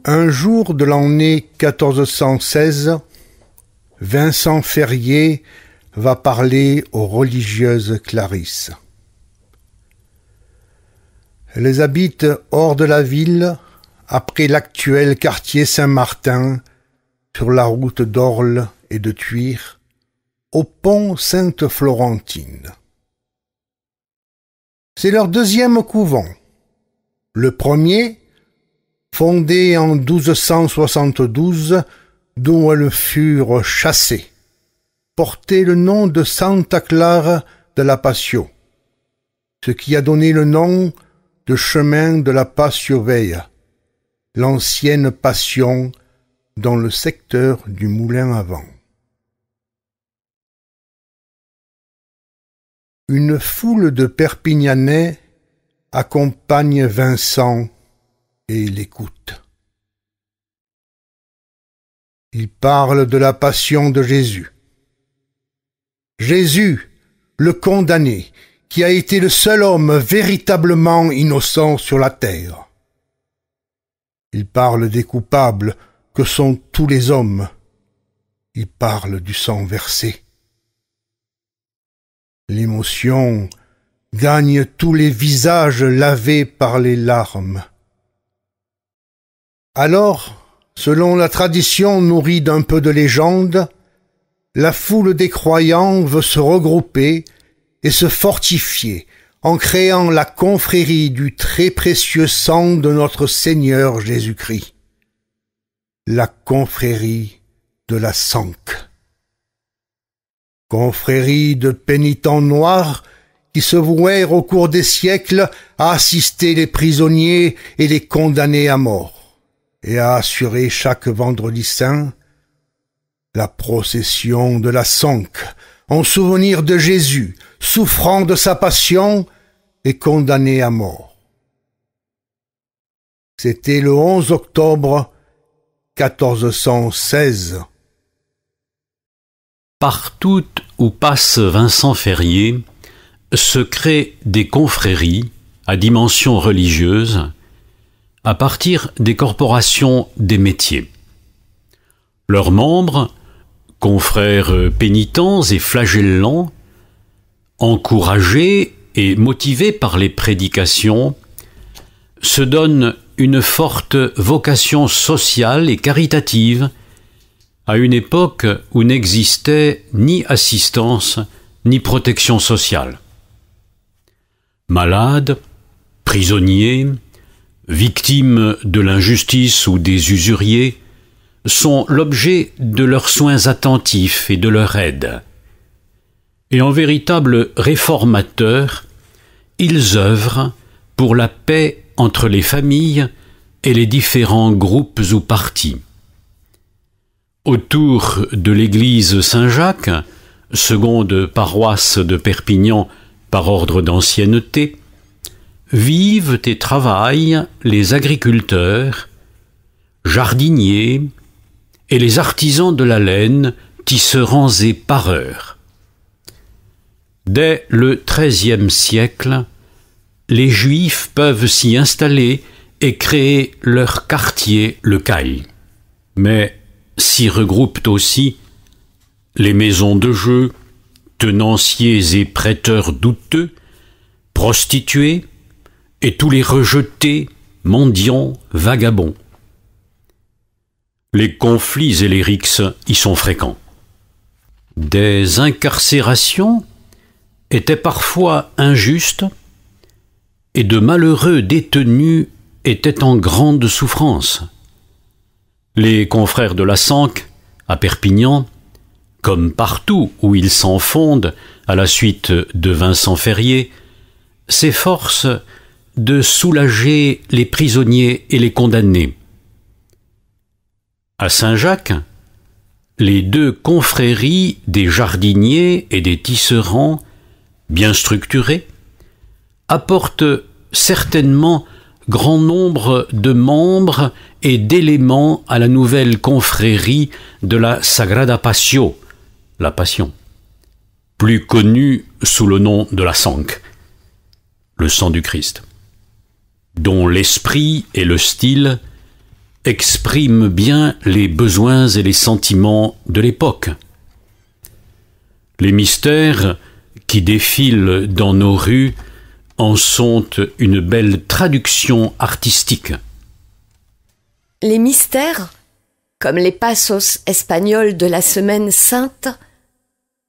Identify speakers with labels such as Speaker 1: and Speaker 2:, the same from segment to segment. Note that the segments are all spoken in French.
Speaker 1: Un jour de l'année 1416, Vincent Ferrier va parler aux religieuses Clarisses. Elles habitent hors de la ville, après l'actuel quartier Saint-Martin, sur la route d'Orles et de Thuir, au pont Sainte-Florentine. C'est leur deuxième couvent. Le premier, fondé en 1272, d'où elles furent chassées, portait le nom de Santa Clara de la Passio, ce qui a donné le nom de chemin de la Passio Veia, l'ancienne Passion dans le secteur du Moulin à Vent. Une foule de Perpignanais accompagne Vincent et l'écoute. Il parle de la passion de Jésus. Jésus, le condamné, qui a été le seul homme véritablement innocent sur la terre. Il parle des coupables que sont tous les hommes. Il parle du sang versé. L'émotion gagne tous les visages lavés par les larmes. Alors, selon la tradition nourrie d'un peu de légende, la foule des croyants veut se regrouper et se fortifier en créant la confrérie du très précieux sang de notre Seigneur Jésus-Christ. La confrérie de la Sanque. Confrérie de pénitents noirs qui se vouèrent au cours des siècles à assister les prisonniers et les condamnés à mort, et à assurer chaque vendredi saint la procession de la Sanque, en souvenir de Jésus, souffrant de sa passion et condamné à mort. C'était le 11 octobre 1416.
Speaker 2: Partout où passe Vincent Ferrier, se créent des confréries à dimension religieuse à partir des corporations des métiers. Leurs membres, confrères pénitents et flagellants, encouragés et motivés par les prédications, se donnent une forte vocation sociale et caritative à une époque où n'existait ni assistance ni protection sociale. Malades, prisonniers, victimes de l'injustice ou des usuriers sont l'objet de leurs soins attentifs et de leur aide. Et en véritables réformateurs, ils œuvrent pour la paix entre les familles et les différents groupes ou partis. Autour de l'église Saint-Jacques, seconde paroisse de Perpignan par ordre d'ancienneté, vivent et travaillent les agriculteurs, jardiniers et les artisans de la laine, tisserands et pareurs. Dès le XIIIe siècle, les Juifs peuvent s'y installer et créer leur quartier, le Cail. Mais s'y regroupent aussi les maisons de jeu, tenanciers et prêteurs douteux, prostituées et tous les rejetés, mendiants, vagabonds. Les conflits et les rixes y sont fréquents. Des incarcérations étaient parfois injustes et de malheureux détenus étaient en grande souffrance. Les confrères de la Sanque, à Perpignan, comme partout où ils s'en fondent à la suite de Vincent Ferrier, s'efforcent de soulager les prisonniers et les condamnés. À Saint-Jacques, les deux confréries des jardiniers et des tisserands, bien structurées, apportent certainement grand nombre de membres et d'éléments à la nouvelle confrérie de la Sagrada Passio, la Passion, plus connue sous le nom de la Sanque, le sang du Christ, dont l'esprit et le style exprime bien les besoins et les sentiments de l'époque. Les mystères qui défilent dans nos rues en sont une belle traduction artistique.
Speaker 3: Les mystères, comme les passos espagnols de la Semaine Sainte,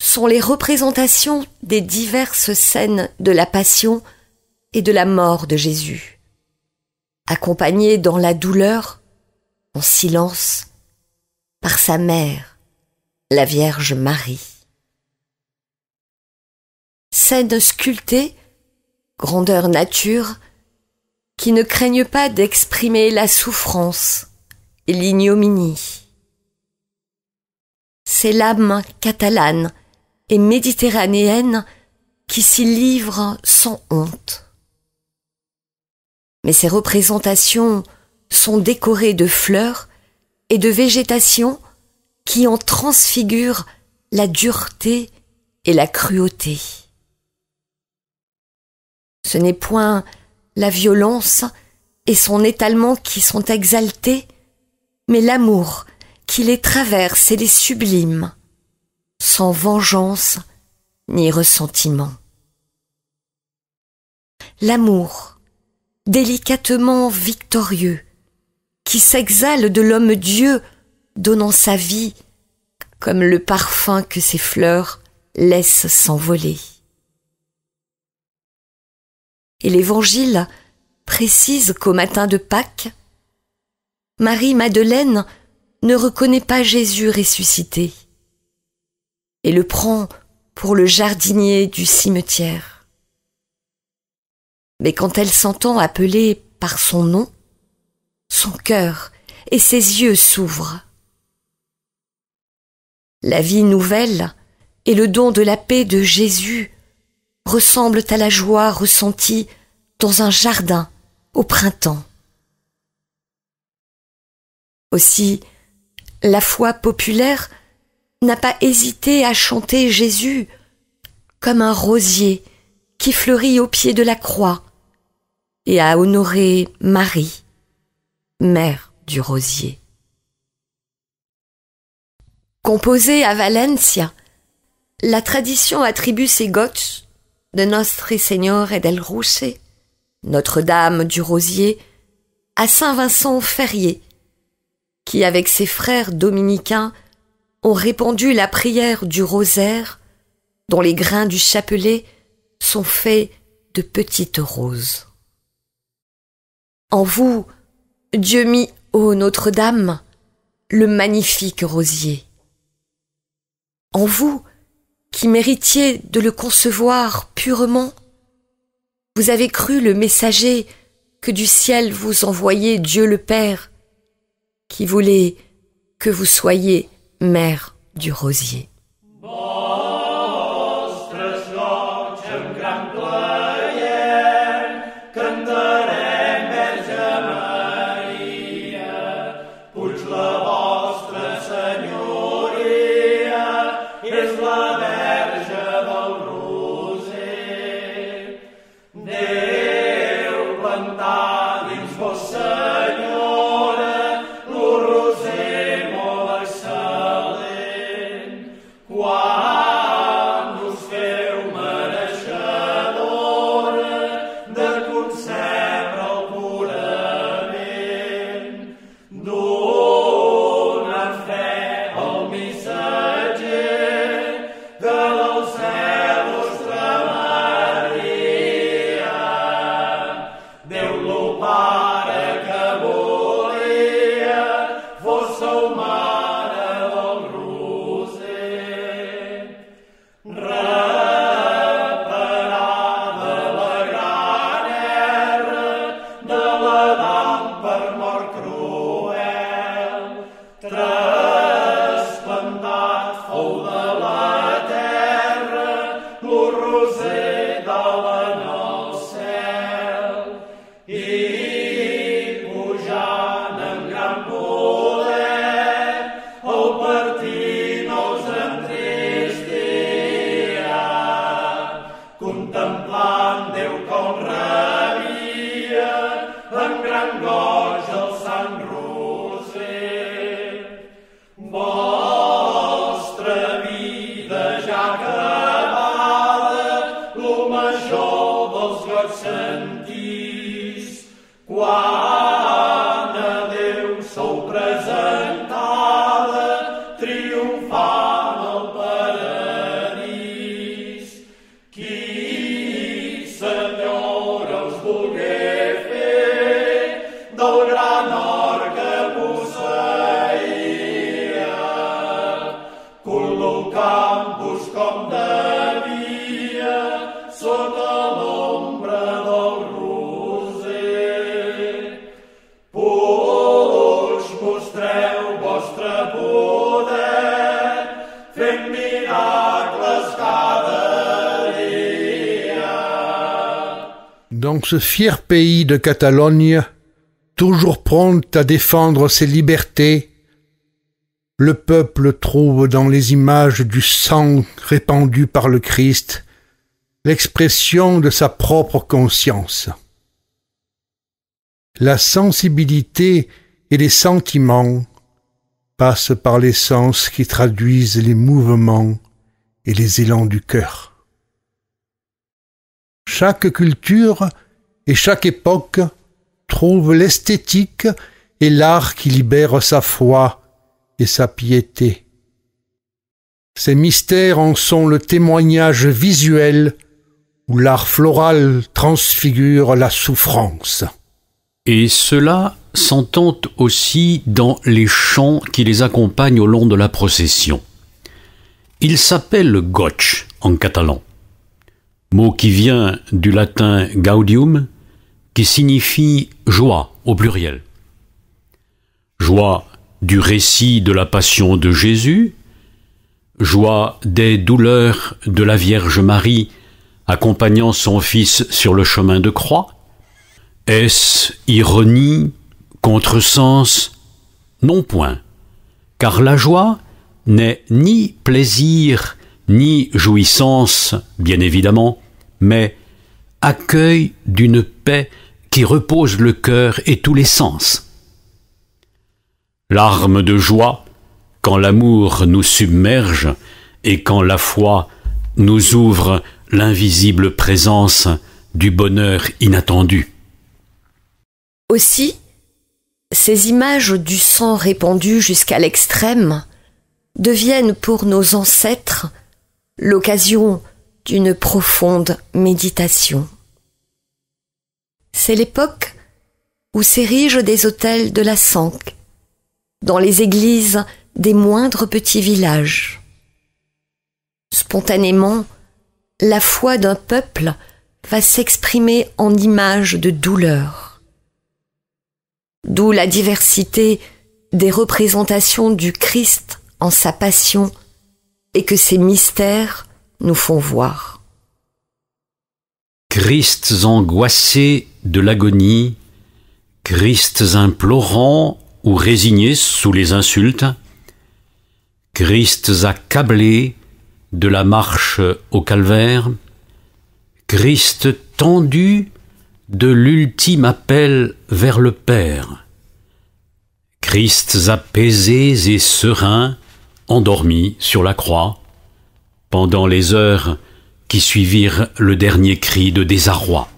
Speaker 3: sont les représentations des diverses scènes de la Passion et de la mort de Jésus, accompagnés dans la douleur, en silence, par sa mère, la Vierge Marie. Scènes sculptées, grandeur nature, qui ne craignent pas d'exprimer la souffrance et l'ignominie. C'est l'âme catalane et méditerranéenne qui s'y livre sans honte. Mais ces représentations sont décorées de fleurs et de végétation qui en transfigurent la dureté et la cruauté. Ce n'est point la violence et son étalement qui sont exaltés, mais l'amour qui les traverse et les sublime, sans vengeance ni ressentiment. L'amour, délicatement victorieux, qui s'exhale de l'homme-dieu, donnant sa vie, comme le parfum que ses fleurs laissent s'envoler. Et l'Évangile précise qu'au matin de Pâques, Marie-Madeleine ne reconnaît pas Jésus ressuscité et le prend pour le jardinier du cimetière. Mais quand elle s'entend appeler par son nom, son cœur et ses yeux s'ouvrent. La vie nouvelle et le don de la paix de Jésus ressemblent à la joie ressentie dans un jardin au printemps. Aussi, la foi populaire n'a pas hésité à chanter Jésus comme un rosier qui fleurit au pied de la croix et à honorer Marie, mère du rosier. Composée à Valencia, la tradition attribue ces gots de Nostre Señor del Roser, Notre-Dame du Rosier, à saint Vincent Ferrier, qui, avec ses frères dominicains, ont répandu la prière du rosaire, dont les grains du chapelet sont faits de petites roses. En vous, Dieu mit, ô Notre-Dame, le magnifique rosier. En vous, qui méritiez de le concevoir purement, vous avez cru le messager que du ciel vous envoyait Dieu le Père, qui voulait que vous soyez mère du rosier.
Speaker 4: presentada triomfant al paradís. Qui, Senyor, els volgué fer del gran or que posseïa, col·locant-vos com devia sota l'ombra del roser. Puix, mostreu vostre poder, fent miracles cada dia.
Speaker 1: Dans ce fier pays de Catalogne, toujours prompte à défendre ses libertés, le peuple trouve dans les images du sang répandu par le Christ l'expression de sa propre conscience. La sensibilité et les sentiments passent par les sens qui traduisent les mouvements et les élans du cœur. Chaque culture et chaque époque trouve l'esthétique et l'art qui libère sa foi et sa piété. Ces mystères en sont le témoignage visuel où l'art floral transfigure la souffrance.
Speaker 2: Et cela s'entend aussi dans les chants qui les accompagnent au long de la procession. Il s'appelle goig en catalan, mot qui vient du latin gaudium, qui signifie joie au pluriel. Joie du récit de la passion de Jésus, joie des douleurs de la Vierge Marie accompagnant son Fils sur le chemin de croix. Est-ce ironie, contresens? Non point, car la joie n'est ni plaisir ni jouissance, bien évidemment, mais accueil d'une paix qui repose le cœur et tous les sens. Larmes de joie quand l'amour nous submerge et quand la foi nous ouvre l'invisible présence du bonheur inattendu.
Speaker 3: Aussi, ces images du sang répandu jusqu'à l'extrême deviennent pour nos ancêtres l'occasion d'une profonde méditation. C'est l'époque où s'érigent des autels de la sangue dans les églises des moindres petits villages. Spontanément, la foi d'un peuple va s'exprimer en images de douleur. D'où la diversité des représentations du Christ en sa passion et que ces mystères nous font voir.
Speaker 2: Christs angoissés de l'agonie, Christs implorants ou résignés sous les insultes, Christs accablés de la marche au calvaire, Christ tendu de l'ultime appel vers le Père, Christs apaisés et sereins, endormis sur la croix, pendant les heures qui suivirent le dernier cri de désarroi.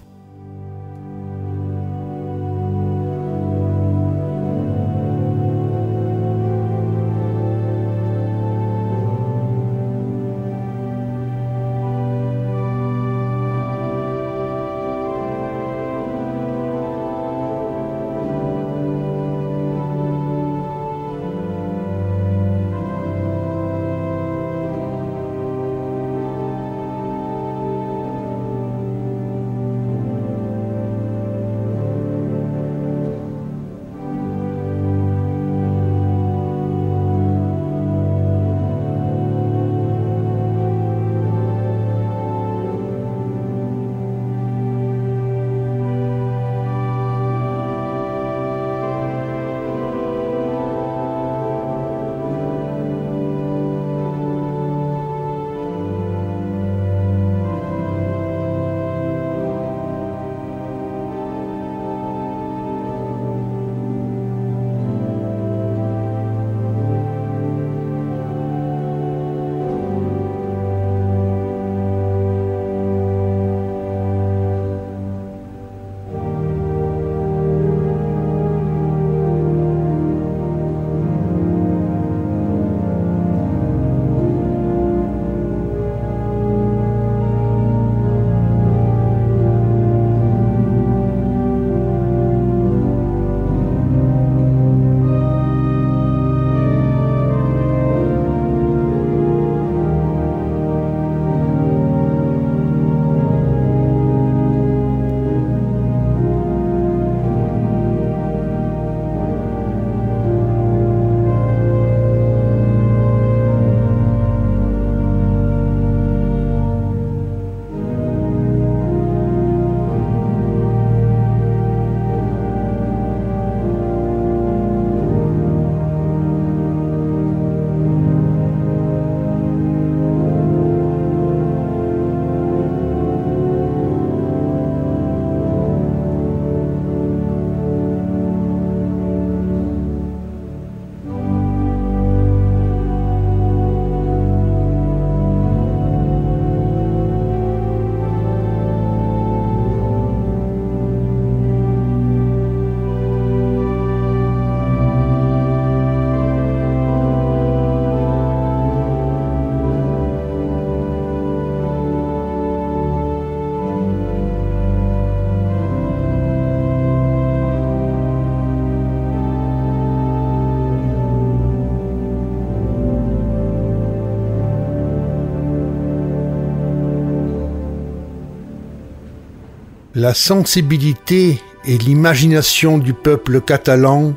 Speaker 1: La sensibilité et l'imagination du peuple catalan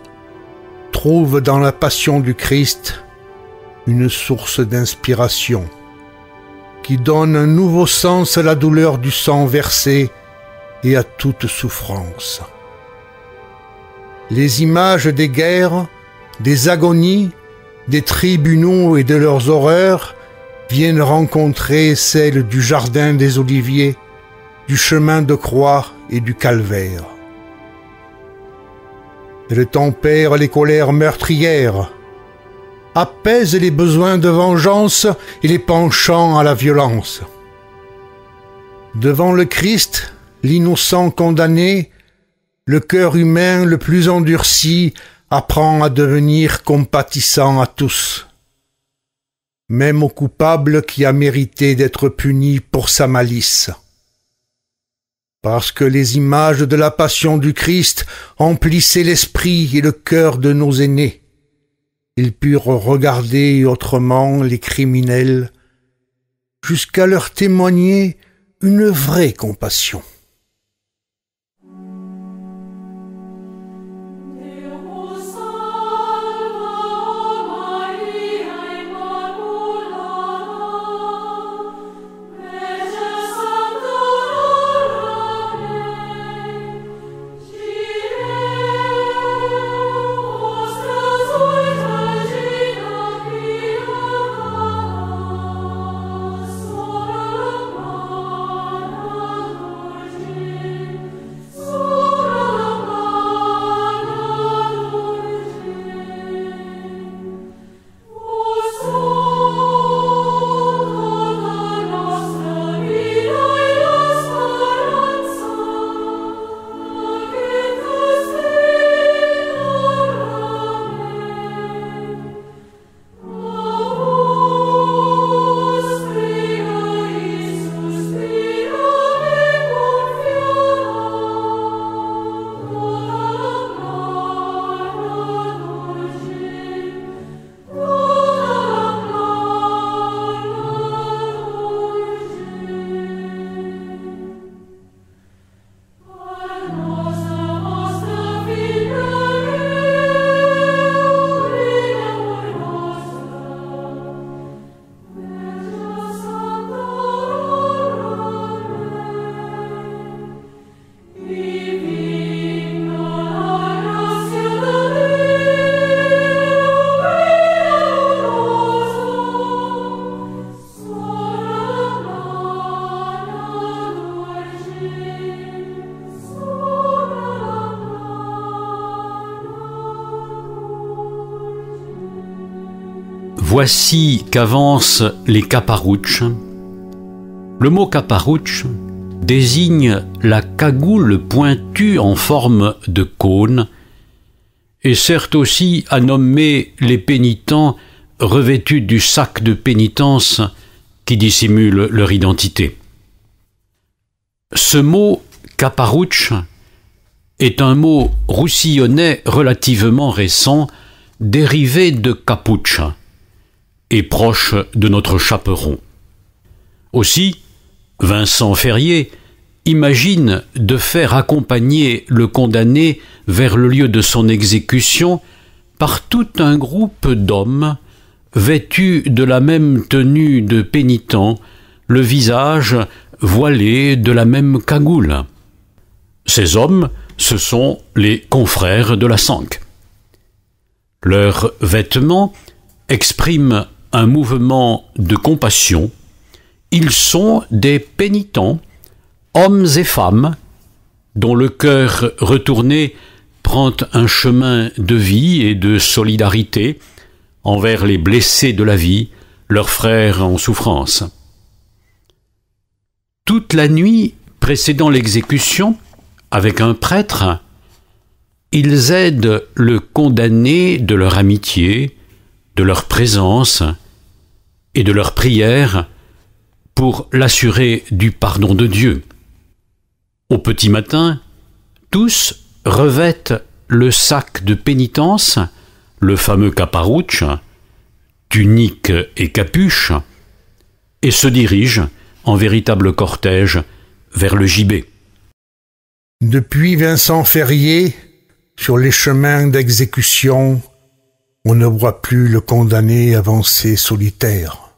Speaker 1: trouvent dans la Passion du Christ une source d'inspiration qui donne un nouveau sens à la douleur du sang versé et à toute souffrance. Les images des guerres, des agonies, des tribunaux et de leurs horreurs viennent rencontrer celles du jardin des Oliviers, du chemin de croix et du calvaire. Elle tempère les colères meurtrières, apaise les besoins de vengeance et les penchants à la violence. Devant le Christ, l'innocent condamné, le cœur humain le plus endurci apprend à devenir compatissant à tous, même au coupable qui a mérité d'être puni pour sa malice. Parce que les images de la Passion du Christ emplissaient l'esprit et le cœur de nos aînés, ils purent regarder autrement les criminels jusqu'à leur témoigner une vraie compassion.
Speaker 2: Voici qu'avancent les caparouches. Le mot caparouche désigne la cagoule pointue en forme de cône et sert aussi à nommer les pénitents revêtus du sac de pénitence qui dissimule leur identité. Ce mot caparouche est un mot roussillonnais relativement récent, dérivé de capucha et proche de notre chaperon. Aussi, Vincent Ferrier imagine de faire accompagner le condamné vers le lieu de son exécution par tout un groupe d'hommes vêtus de la même tenue de pénitent, le visage voilé de la même cagoule. Ces hommes, ce sont les confrères de la Sanque. Leurs vêtements expriment un mouvement de compassion. Ils sont des pénitents, hommes et femmes, dont le cœur retourné prend un chemin de vie et de solidarité envers les blessés de la vie, leurs frères en souffrance. Toute la nuit précédant l'exécution, avec un prêtre, ils aident le condamné de leur amitié, de leur présence et de leur prière pour l'assurer du pardon de Dieu. Au petit matin, tous revêtent le sac de pénitence, le fameux caparouche, tunique et capuche, et se dirigent en véritable cortège vers le gibet.
Speaker 1: Depuis Vincent Ferrier, sur les chemins d'exécution, on ne voit plus le condamné avancer solitaire.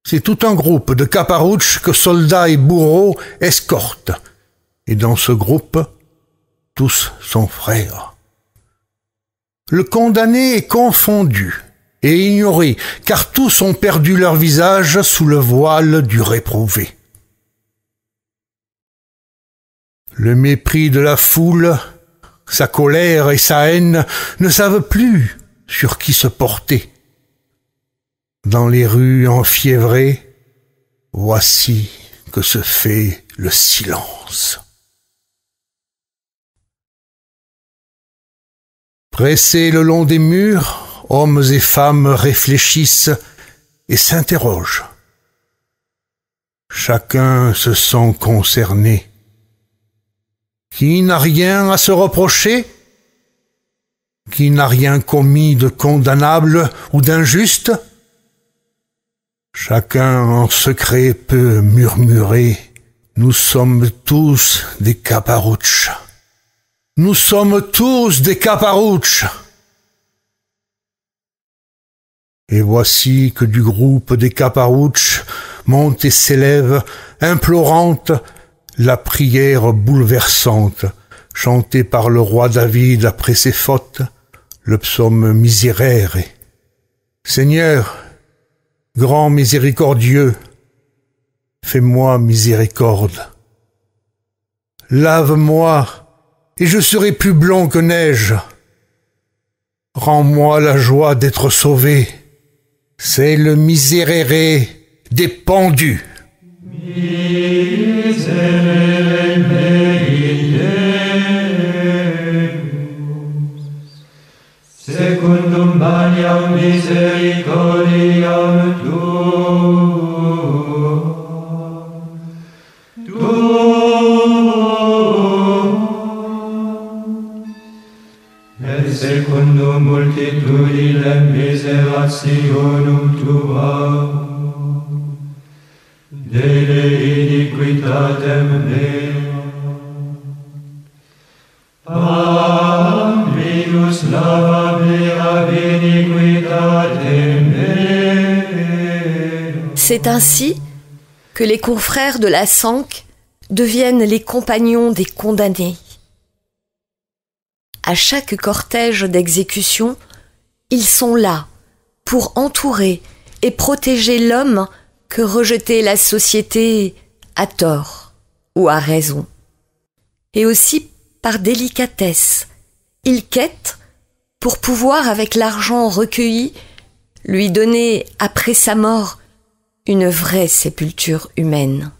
Speaker 1: C'est tout un groupe de caparouches que soldats et bourreaux escortent. Et dans ce groupe, tous sont frères. Le condamné est confondu et ignoré, car tous ont perdu leur visage sous le voile du réprouvé. Le mépris de la foule, sa colère et sa haine ne savent plus sur qui se porter. Dans les rues enfiévrées, voici que se fait le silence. Pressés le long des murs, hommes et femmes réfléchissent et s'interrogent. Chacun se sent concerné. Qui n'a rien à se reprocher? Qui n'a rien commis de condamnable ou d'injuste? Chacun en secret peut murmurer « Nous sommes tous des caparouches. Nous sommes tous des caparouches. » Et voici que du groupe des caparouches monte et s'élève, implorante, la prière bouleversante, chantée par le roi David après ses fautes, le psaume Miserere. Seigneur, grand miséricordieux, fais-moi miséricorde. Lave-moi, et je serai plus blond que neige. Rends-moi la joie d'être sauvé. C'est le Miserere des pendus.
Speaker 4: Secundum maniam misericordiam et secundum multitudinem miserationum tuam dele iniquitatem meam Amminus lavame ab iniquitatem meam.
Speaker 3: C'est ainsi que les confrères de la Sanque deviennent les compagnons des condamnés. À chaque cortège d'exécution, ils sont là pour entourer et protéger l'homme que rejetait la société à tort ou à raison. Et aussi par délicatesse, ils quêtent pour pouvoir, avec l'argent recueilli, lui donner après sa mort une vraie sépulture humaine.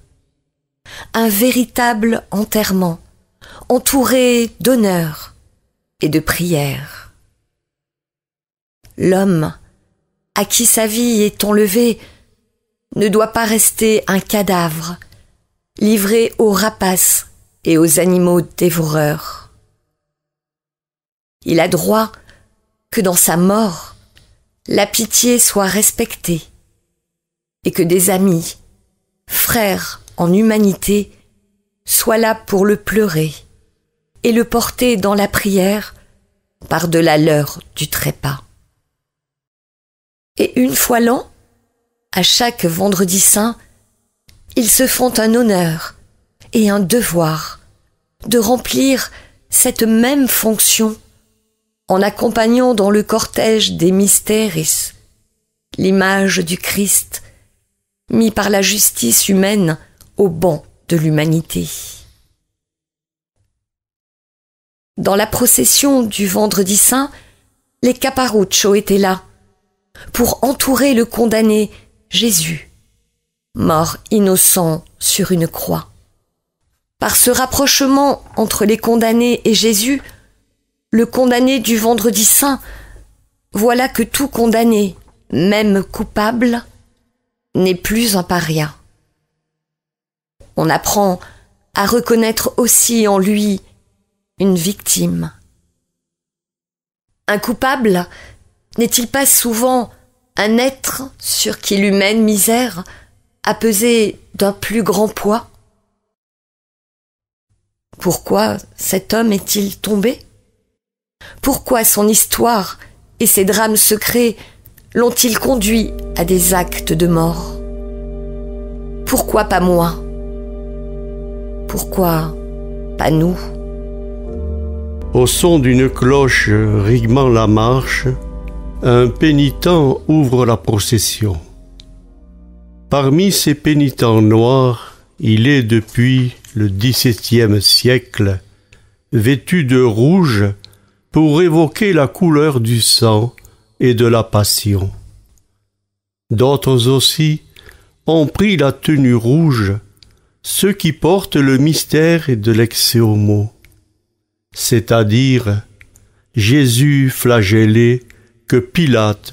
Speaker 3: Un véritable enterrement, entouré d'honneur et de prières. L'homme à qui sa vie est enlevée ne doit pas rester un cadavre, livré aux rapaces et aux animaux dévoreurs. Il a droit que dans sa mort, la pitié soit respectée et que des amis, frères en humanité, soient là pour le pleurer et le porter dans la prière par-delà l'heure du trépas. Et une fois l'an, à chaque vendredi saint, ils se font un honneur et un devoir de remplir cette même fonction en accompagnant dans le cortège des Mysteris l'image du Christ mis par la justice humaine au banc de l'humanité. Dans la procession du vendredi saint, les caparuccios étaient là pour entourer le condamné Jésus, mort innocent sur une croix. Par ce rapprochement entre les condamnés et Jésus, le condamné du vendredi saint, voilà que tout condamné, même coupable, n'est plus un paria. On apprend à reconnaître aussi en lui une victime. Un coupable n'est-il pas souvent un être sur qui l'humaine misère a pesé d'un plus grand poids? Pourquoi cet homme est-il tombé? Pourquoi son histoire et ses drames secrets l'ont-ils conduit à des actes de mort? Pourquoi pas moi? Pourquoi pas nous?
Speaker 5: Au son d'une cloche rythmant la marche, un pénitent ouvre la procession. Parmi ces pénitents noirs, il est depuis le XVIIe siècle vêtu de rouge pour évoquer la couleur du sang et de la passion. D'autres aussi ont pris la tenue rouge, ceux qui portent le mystère de l'ex homo, c'est-à-dire Jésus flagellé que Pilate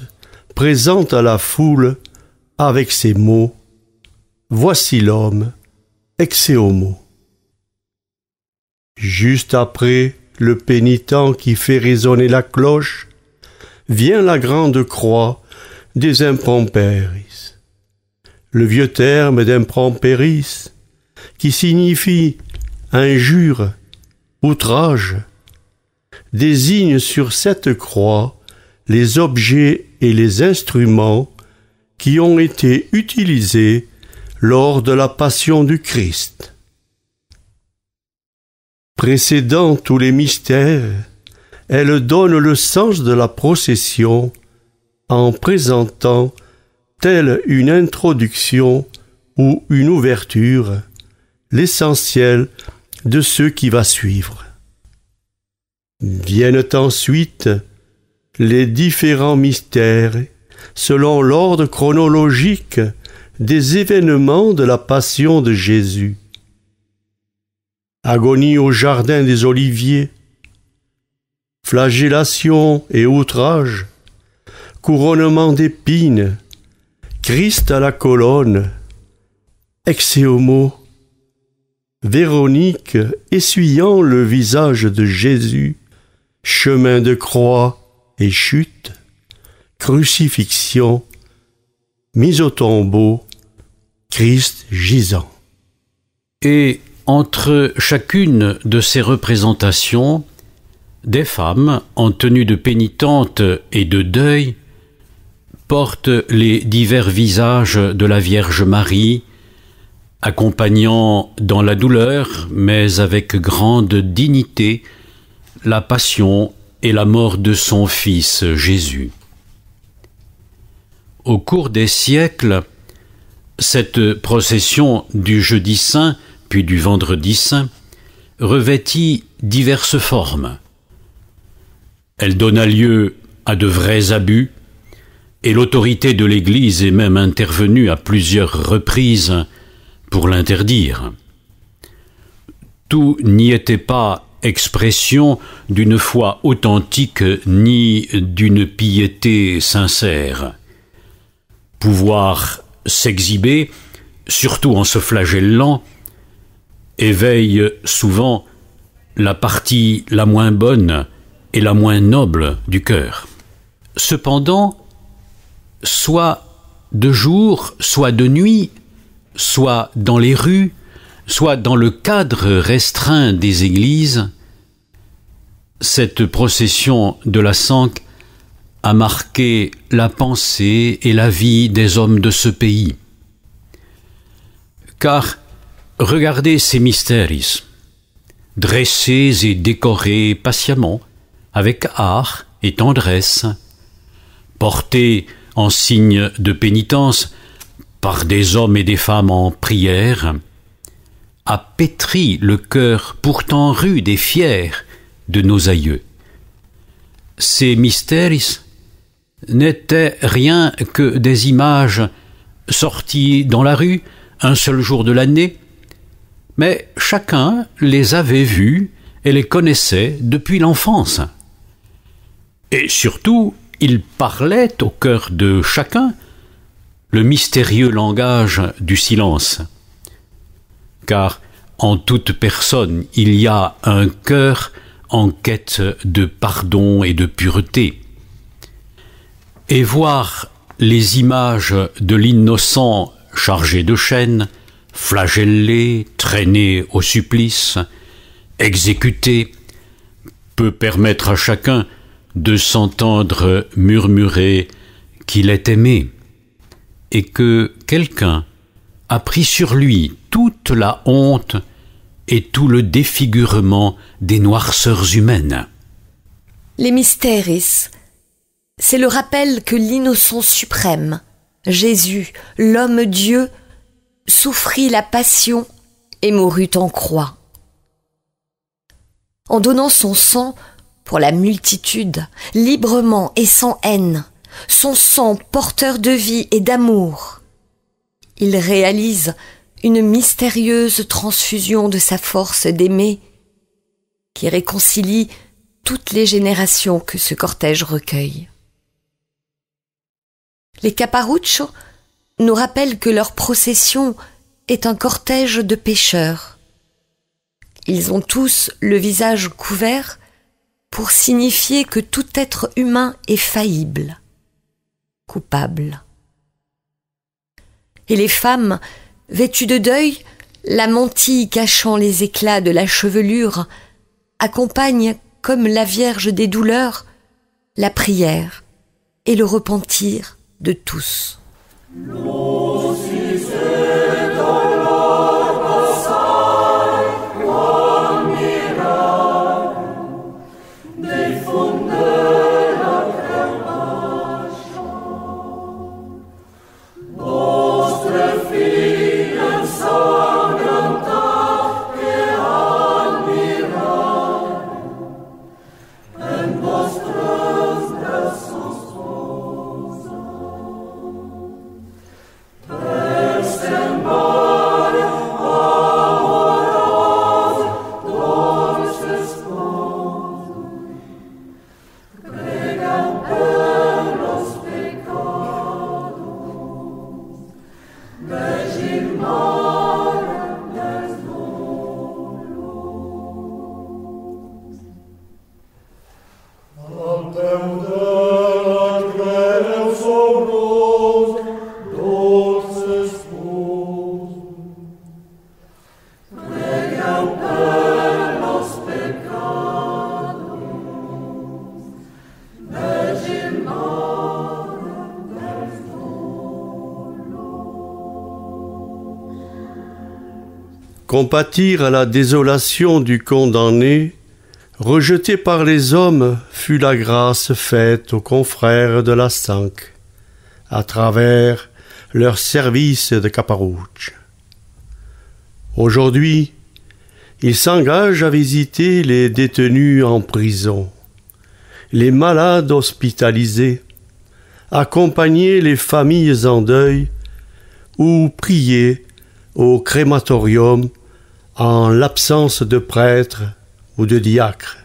Speaker 5: présente à la foule avec ces mots « Voici l'homme, ex homo ». Juste après le pénitent qui fait résonner la cloche, vient la grande croix des impropéris. Le vieux terme d'impropéris qui signifie injure, outrage, désigne sur cette croix les objets et les instruments qui ont été utilisés lors de la passion du Christ. Précédant tous les mystères, elle donne le sens de la procession en présentant telle une introduction ou une ouverture, l'essentiel de ce qui va suivre. Viennent ensuite les différents mystères selon l'ordre chronologique des événements de la passion de Jésus. Agonie au jardin des Oliviers, flagellation et outrage, couronnement d'épines, Christ à la colonne, ex homo, Véronique essuyant le visage de Jésus, chemin de croix et chute, crucifixion, mise au tombeau, Christ gisant.
Speaker 2: Et entre chacune de ces représentations, des femmes en tenue de pénitente et de deuil portent les divers visages de la Vierge Marie, accompagnant dans la douleur, mais avec grande dignité, la passion et la mort de son Fils Jésus. Au cours des siècles, cette procession du Jeudi Saint, puis du Vendredi Saint, revêtit diverses formes. Elle donna lieu à de vrais abus, et l'autorité de l'Église est même intervenue à plusieurs reprises pour l'interdire. Tout n'y était pas expression d'une foi authentique ni d'une piété sincère. Pouvoir s'exhiber, surtout en se flagellant, éveille souvent la partie la moins bonne et la moins noble du cœur. Cependant, soit de jour, soit de nuit, soit dans les rues, soit dans le cadre restreint des églises, cette procession de la Sancte a marqué la pensée et la vie des hommes de ce pays. Car regardez ces mystères, dressés et décorés patiemment, avec art et tendresse, portés en signe de pénitence par des hommes et des femmes en prière, a pétri le cœur pourtant rude et fier de nos aïeux. Ces mystères n'étaient rien que des images sorties dans la rue un seul jour de l'année, mais chacun les avait vus et les connaissait depuis l'enfance. Et surtout, il parlait au cœur de chacun le mystérieux langage du silence. Car en toute personne, il y a un cœur en quête de pardon et de pureté. Et voir les images de l'innocent chargé de chaînes, flagellé, traîné au supplice, exécuté, peut permettre à chacun de s'entendre murmurer qu'il est aimé, et que quelqu'un a pris sur lui toute la honte et tout le défigurement des noirceurs humaines.
Speaker 3: Les Mystéris, c'est le rappel que l'innocent suprême, Jésus, l'homme-dieu, souffrit la passion et mourut en croix. En donnant son sang pour la multitude, librement et sans haine, son sang porteur de vie et d'amour, il réalise une mystérieuse transfusion de sa force d'aimer qui réconcilie toutes les générations que ce cortège recueille. Les Caparuccio nous rappellent que leur procession est un cortège de pécheurs. Ils ont tous le visage couvert pour signifier que tout être humain est faillible, coupable. Et les femmes, vêtues de deuil, la mantille cachant les éclats de la chevelure, accompagnent, comme la Vierge des douleurs, la prière et le repentir de tous.
Speaker 5: Compatir à la désolation du condamné, rejeté par les hommes, fut la grâce faite aux confrères de la Sanque, à travers leur service de Caparuccio. Aujourd'hui, ils s'engagent à visiter les détenus en prison, les malades hospitalisés, accompagner les familles en deuil ou prier au crématorium en l'absence de prêtres ou de diacres.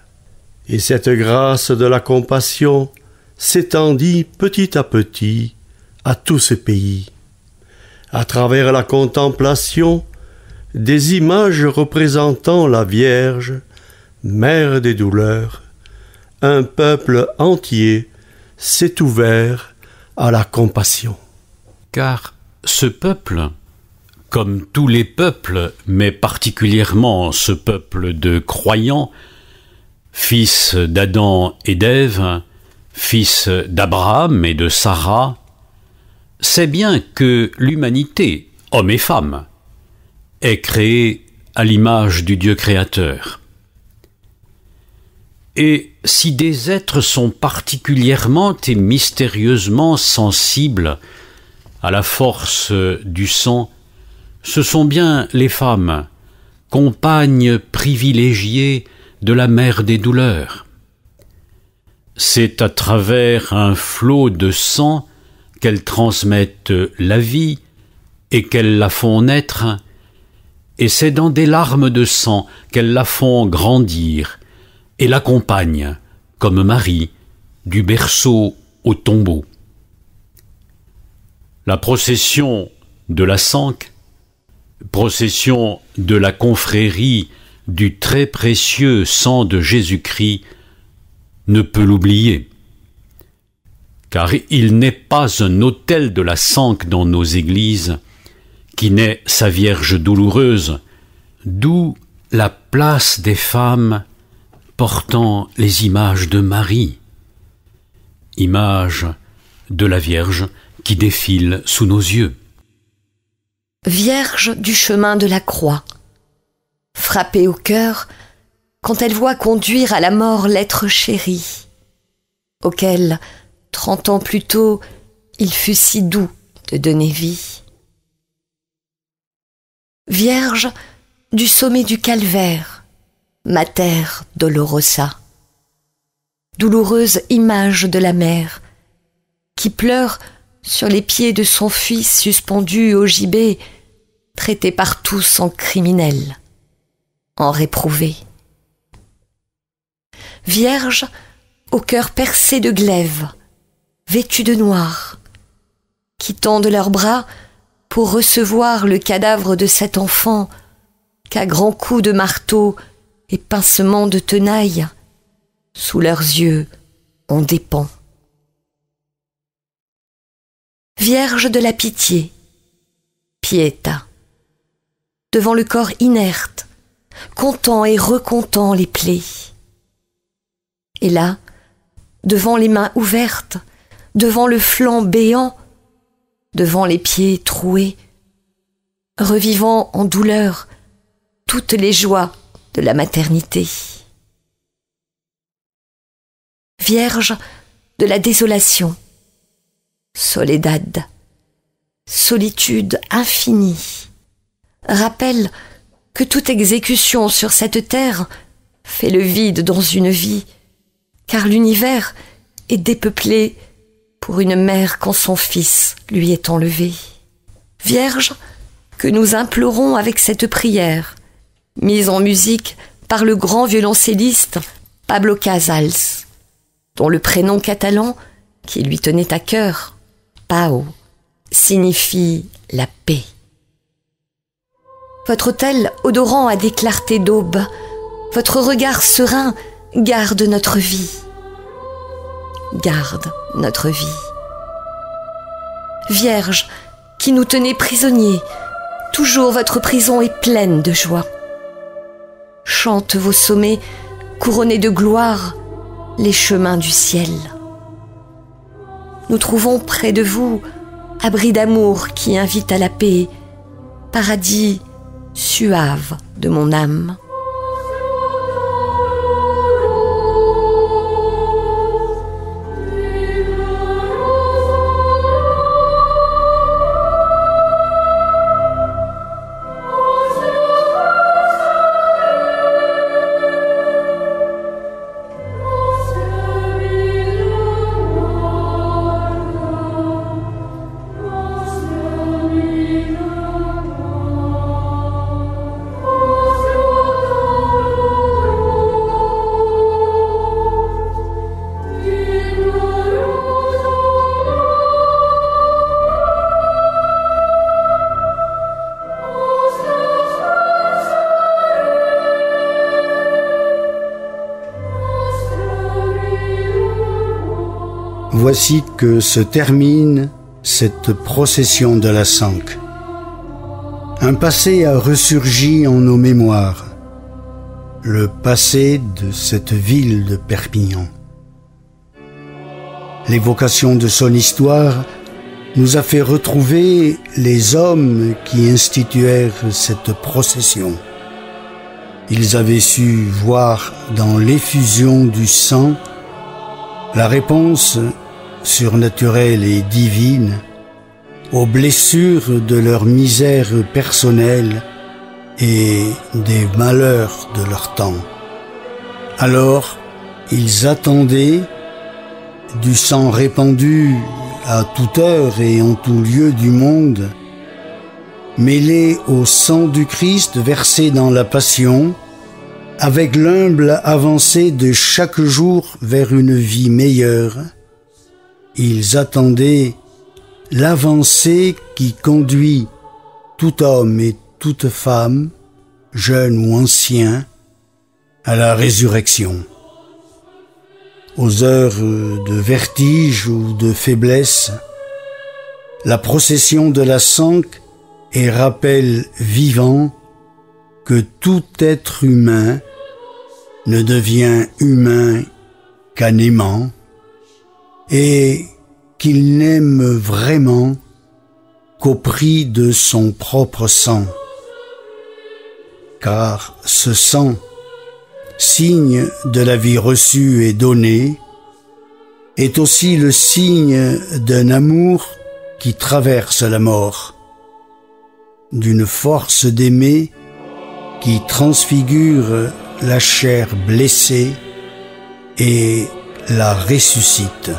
Speaker 5: Et cette grâce de la compassion s'étendit petit à petit à tout ce pays, à travers la contemplation des images représentant la Vierge, mère des douleurs. Un peuple entier s'est ouvert à la compassion.
Speaker 2: Car ce peuple, comme tous les peuples, mais particulièrement ce peuple de croyants, fils d'Adam et d'Ève, fils d'Abraham et de Sarah, sait bien que l'humanité, hommes et femmes, est créée à l'image du Dieu créateur. Et si des êtres sont particulièrement et mystérieusement sensibles à la force du sang, ce sont bien les femmes, compagnes privilégiées de la mère des douleurs. C'est à travers un flot de sang qu'elles transmettent la vie et qu'elles la font naître, et c'est dans des larmes de sang qu'elles la font grandir et l'accompagnent, comme Marie, du berceau au tombeau. La procession de la Sanque, procession de la confrérie du très précieux sang de Jésus-Christ, ne peut l'oublier. Car il n'est pas un autel de la Sanque dans nos églises qui n'est sa Vierge douloureuse, d'où la place des femmes portant les images de Marie, images de la Vierge qui défile sous nos yeux.
Speaker 3: Vierge du chemin de la croix, frappée au cœur quand elle voit conduire à la mort l'être chéri, auquel, 30 ans plus tôt, il fut si doux de donner vie. Vierge du sommet du calvaire, Mater Dolorosa, douloureuse image de la mère, qui pleure sur les pieds de son fils suspendu au gibet, traité par tous en criminel, en réprouvé. Vierge au cœur percé de glaive, vêtue de noir, qui tendent leurs bras pour recevoir le cadavre de cet enfant qu'à grands coups de marteau et pincements de tenaille, sous leurs yeux on dépend. Vierge de la pitié, Pietà, devant le corps inerte, comptant et recontant les plaies. Et là, devant les mains ouvertes, devant le flanc béant, devant les pieds troués, revivant en douleur toutes les joies de la maternité. Vierge de la désolation, Soledad, solitude infinie, rappelle que toute exécution sur cette terre fait le vide dans une vie, car l'univers est dépeuplé pour une mère quand son fils lui est enlevé. Vierge que nous implorons avec cette prière, mise en musique par le grand violoncelliste Pablo Casals, dont le prénom catalan, qui lui tenait à cœur, Pau, signifie la paix. Votre autel odorant à des clartés d'aube, votre regard serein garde notre vie. Garde notre vie. Vierge, qui nous tenez prisonniers, toujours votre prison est pleine de joie. Chante vos sommets, couronnés de gloire, les chemins du ciel. Nous trouvons près de vous abri d'amour qui invite à la paix, paradis suave de mon âme.
Speaker 1: Voici que se termine cette procession de la Sanque. Un passé a ressurgi en nos mémoires, le passé de cette ville de Perpignan. L'évocation de son histoire nous a fait retrouver les hommes qui instituèrent cette procession. Ils avaient su voir dans l'effusion du sang la réponse surnaturelle et divine aux blessures de leur misère personnelle et des malheurs de leur temps. Alors, ils attendaient du sang répandu à toute heure et en tout lieu du monde, mêlé au sang du Christ versé dans la Passion, avec l'humble avancée de chaque jour vers une vie meilleure. Ils attendaient l'avancée qui conduit tout homme et toute femme, jeune ou ancien, à la résurrection. Aux heures de vertige ou de faiblesse, la procession de la Sanque est rappel vivant
Speaker 6: que tout être humain ne devient humain qu'en aimant, et qu'il n'aime vraiment qu'au prix de son propre sang. Car ce sang, signe de la vie reçue et donnée, est aussi le signe d'un amour qui traverse la mort, d'une force d'aimer qui transfigure la chair blessée et la ressuscite.